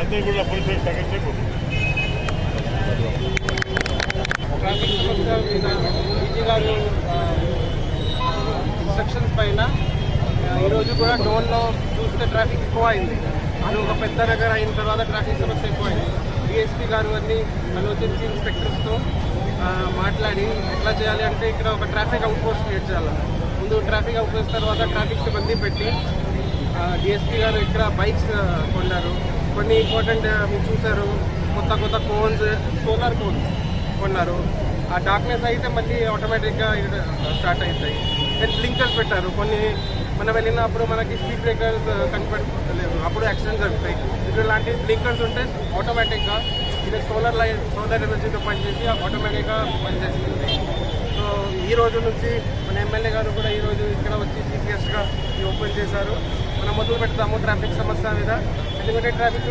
అన్నీ కూడా పోలీసులు తగ్గించే ట్రాఫిక్ సమస్య మీద డీజీ గారు ఇన్స్ట్రక్షన్స్ పైన ఈరోజు కూడా డోన్లో చూస్తే ట్రాఫిక్ ఎక్కువ అయింది. అది ఒక పెద్ద నగర్ అయిన తర్వాత ట్రాఫిక్ సమస్య ఎక్కువైంది. డిఎస్పీ గారు అన్ని ఆలోచించి ఇన్స్పెక్టర్స్తో మాట్లాడి ఎట్లా చేయాలి అంటే ఇక్కడ ఒక ట్రాఫిక్ అవుట్ పోస్ట్ క్రియేట్ చేయాలి. ముందు ట్రాఫిక్ అవుట్ పోస్ట్ తర్వాత ట్రాఫిక్ సిబ్బంది పెట్టి డిఎస్పీ గారు ఇక్కడ బైక్స్ కొన్నారు. కొన్ని ఇంపార్టెంట్ మీరు చూసారు, కొత్త కొత్త కోన్స్, సోలార్ కోన్స్ కొన్నారు. ఆ డార్క్నెస్ అయితే మళ్ళీ ఆటోమేటిక్గా స్టార్ట్ అవుతాయి. దెన్ బ్లింకర్స్ పెట్టారు. కొన్ని మనం వెళ్ళినప్పుడు మనకి స్పీడ్ బ్రేకర్స్ కనపడలేదు, అప్పుడు యాక్సిడెంట్స్ జరుగుతాయి. ఇప్పుడు లాంటి బ్లింకర్స్ ఉంటే ఆటోమేటిక్గా ఇది సోలార్ ఎనర్జీతో పనిచేసి ఆటోమేటిక్గా పనిచేస్తుంది. సో ఈ రోజు నుంచి మన ఎమ్మెల్యే గారు కూడా ఈరోజు ఇక్కడ వచ్చి చీఫ్ గెస్ట్గా ఓపెన్ చేశారు. మనం మొదలు పెడతాము ట్రాఫిక్ సమస్య మీద. ఎందుకంటే ట్రాఫిక్